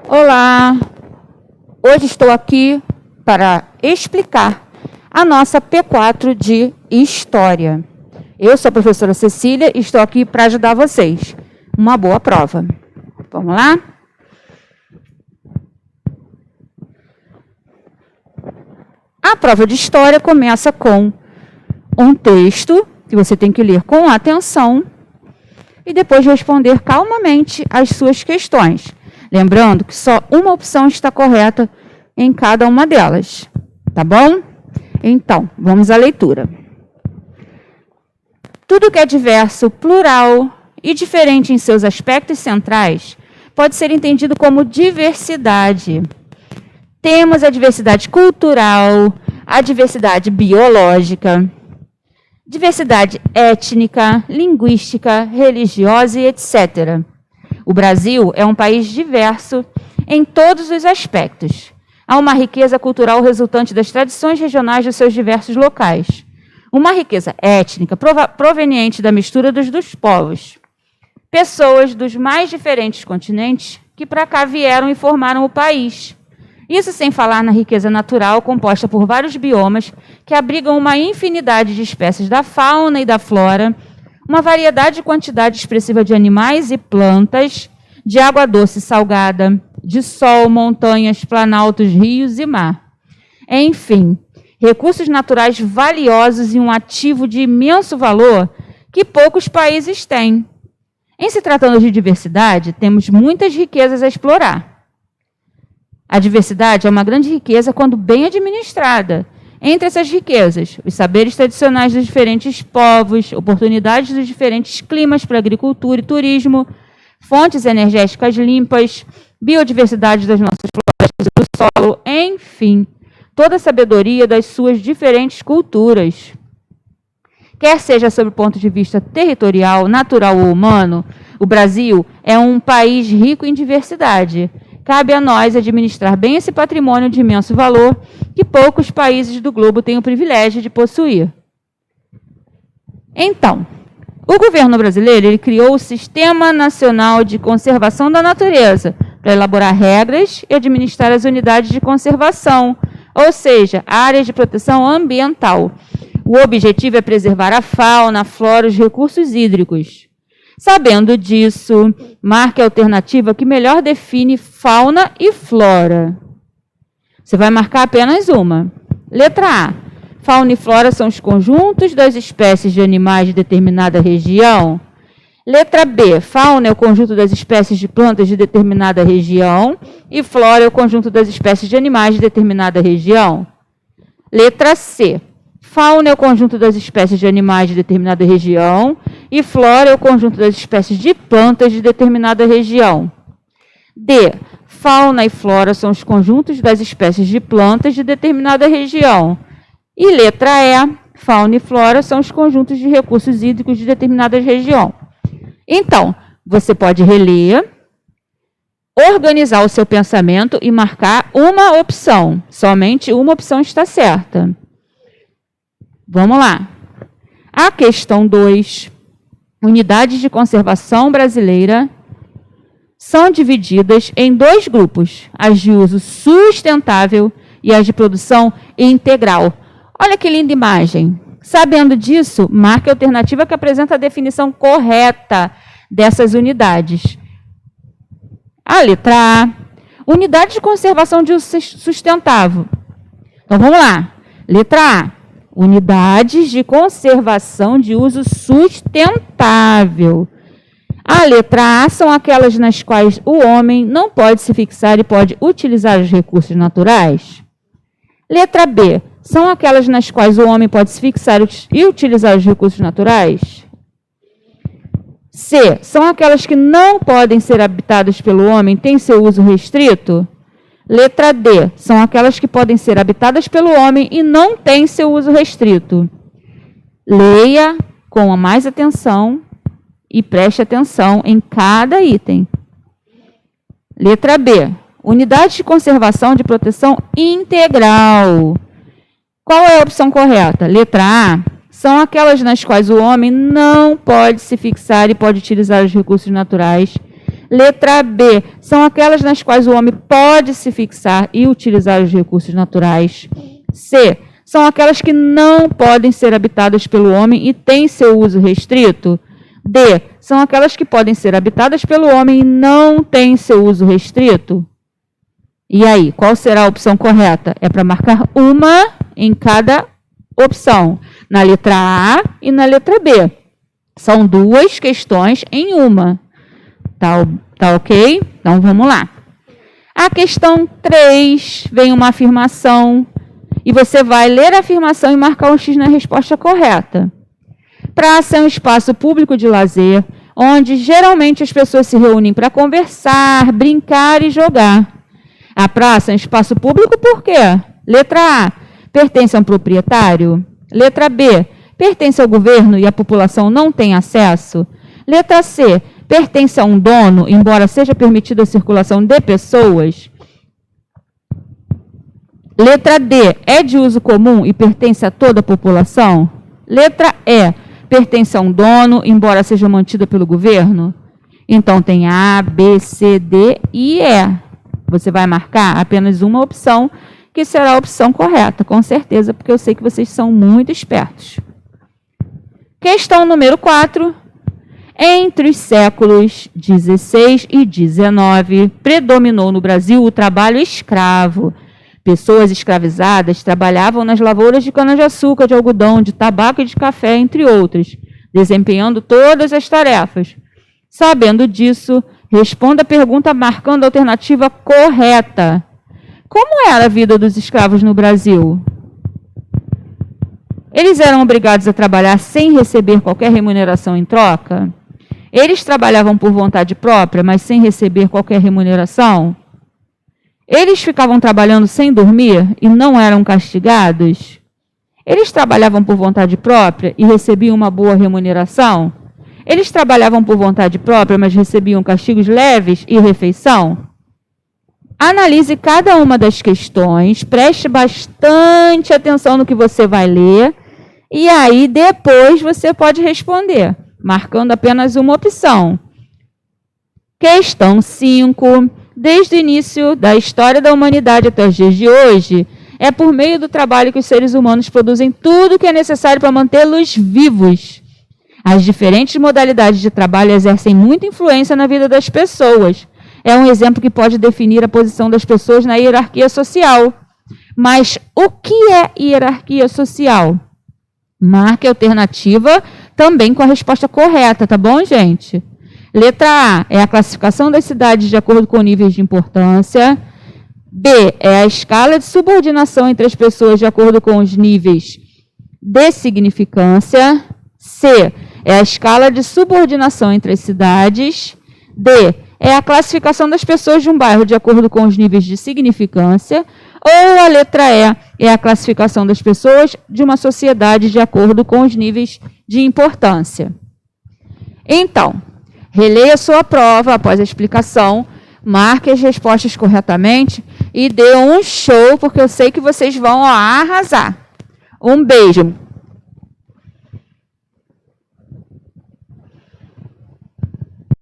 Olá! Hoje estou aqui para explicar a nossa P4 de História. Eu sou a professora Cecília e estou aqui para ajudar vocês. Uma boa prova. Vamos lá? A prova de História começa com um texto que você tem que ler com atenção e depois responder calmamente as suas questões. Lembrando que só uma opção está correta em cada uma delas, tá bom? Então, vamos à leitura. Tudo que é diverso, plural e diferente em seus aspectos centrais pode ser entendido como diversidade. Temos a diversidade cultural, a diversidade biológica, diversidade étnica, linguística, religiosa e etc. O Brasil é um país diverso em todos os aspectos. Há uma riqueza cultural resultante das tradições regionais dos seus diversos locais. Uma riqueza étnica proveniente da mistura dos povos. Pessoas dos mais diferentes continentes que para cá vieram e formaram o país. Isso sem falar na riqueza natural composta por vários biomas que abrigam uma infinidade de espécies da fauna e da flora, uma variedade e quantidade expressiva de animais e plantas, de água doce e salgada, de sol, montanhas, planaltos, rios e mar. Enfim, recursos naturais valiosos e um ativo de imenso valor que poucos países têm. Em se tratando de diversidade, temos muitas riquezas a explorar. A diversidade é uma grande riqueza quando bem administrada. Entre essas riquezas, os saberes tradicionais dos diferentes povos, oportunidades dos diferentes climas para agricultura e turismo, fontes energéticas limpas, biodiversidade das nossas florestas e do solo, enfim, toda a sabedoria das suas diferentes culturas. Quer seja sob o ponto de vista territorial, natural ou humano, o Brasil é um país rico em diversidade. Cabe a nós administrar bem esse patrimônio de imenso valor que poucos países do globo têm o privilégio de possuir. Então, o governo brasileiro ele criou o Sistema Nacional de Conservação da Natureza para elaborar regras e administrar as unidades de conservação, ou seja, áreas de proteção ambiental. O objetivo é preservar a fauna, a flora e os recursos hídricos. Sabendo disso, marque a alternativa que melhor define fauna e flora. Você vai marcar apenas uma. Letra A. Fauna e flora são os conjuntos das espécies de animais de determinada região. Letra B. Fauna é o conjunto das espécies de plantas de determinada região e flora é o conjunto das espécies de animais de determinada região. Letra C. Fauna é o conjunto das espécies de animais de determinada região e flora é o conjunto das espécies de plantas de determinada região. D. Fauna e flora são os conjuntos das espécies de plantas de determinada região. E letra E. Fauna e flora são os conjuntos de recursos hídricos de determinada região. Então, você pode reler, organizar o seu pensamento e marcar uma opção. Somente uma opção está certa. Vamos lá. A questão 2. Unidades de conservação brasileira são divididas em dois grupos, as de uso sustentável e as de produção integral. Olha que linda imagem. Sabendo disso, marque a alternativa que apresenta a definição correta dessas unidades. A letra A. Unidade de conservação de uso sustentável. Então, vamos lá. Letra A. Unidades de conservação de uso sustentável. A letra A são aquelas nas quais o homem não pode se fixar e pode utilizar os recursos naturais. Letra B. São aquelas nas quais o homem pode se fixar e utilizar os recursos naturais. C. São aquelas que não podem ser habitadas pelo homem, têm seu uso restrito. Letra D. São aquelas que podem ser habitadas pelo homem e não têm seu uso restrito. Leia com a mais atenção e preste atenção em cada item. Letra B. Unidade de conservação de proteção integral. Qual é a opção correta? Letra A. São aquelas nas quais o homem não pode se fixar e pode utilizar os recursos naturais Letra B, são aquelas nas quais o homem pode se fixar e utilizar os recursos naturais. C, são aquelas que não podem ser habitadas pelo homem e têm seu uso restrito. D, são aquelas que podem ser habitadas pelo homem e não têm seu uso restrito. E aí, qual será a opção correta? É para marcar uma em cada opção, na letra A e na letra B. São duas questões em uma. Tá ok? Então, vamos lá. A questão 3 vem uma afirmação e você vai ler a afirmação e marcar um X na resposta correta. Praça é um espaço público de lazer, onde geralmente as pessoas se reúnem para conversar, brincar e jogar. A praça é um espaço público por quê? Letra A, pertence a um proprietário. Letra B, pertence ao governo e a população não tem acesso. Letra C, pertence a um dono, embora seja permitida a circulação de pessoas. Letra D, é de uso comum e pertence a toda a população. Letra E, pertence a um dono, embora seja mantida pelo governo. Então, tem A, B, C, D e E. Você vai marcar apenas uma opção, que será a opção correta, com certeza, porque eu sei que vocês são muito espertos. Questão número 4. Entre os séculos 16 e 19, predominou no Brasil o trabalho escravo. Pessoas escravizadas trabalhavam nas lavouras de cana-de-açúcar, de algodão, de tabaco e de café, entre outras, desempenhando todas as tarefas. Sabendo disso, responda a pergunta marcando a alternativa correta. Como era a vida dos escravos no Brasil? Eles eram obrigados a trabalhar sem receber qualquer remuneração em troca? Eles trabalhavam por vontade própria, mas sem receber qualquer remuneração? Eles ficavam trabalhando sem dormir e não eram castigados? Eles trabalhavam por vontade própria e recebiam uma boa remuneração? Eles trabalhavam por vontade própria, mas recebiam castigos leves e refeição? Analise cada uma das questões, preste bastante atenção no que você vai ler, e aí depois você pode responder, marcando apenas uma opção. Questão 5. Desde o início da história da humanidade até os dias de hoje, é por meio do trabalho que os seres humanos produzem tudo o que é necessário para mantê-los vivos. As diferentes modalidades de trabalho exercem muita influência na vida das pessoas. É um exemplo que pode definir a posição das pessoas na hierarquia social. Mas o que é hierarquia social? Marque a alternativa também com a resposta correta, tá bom, gente? Letra A é a classificação das cidades de acordo com níveis de importância. B é a escala de subordinação entre as pessoas de acordo com os níveis de significância. C é a escala de subordinação entre as cidades. D é a classificação das pessoas de um bairro de acordo com os níveis de significância. Ou a letra E é a classificação das pessoas de uma sociedade de acordo com os níveis de importância. Então, releia a sua prova após a explicação, marque as respostas corretamente e dê um show, porque eu sei que vocês vão arrasar. Um beijo.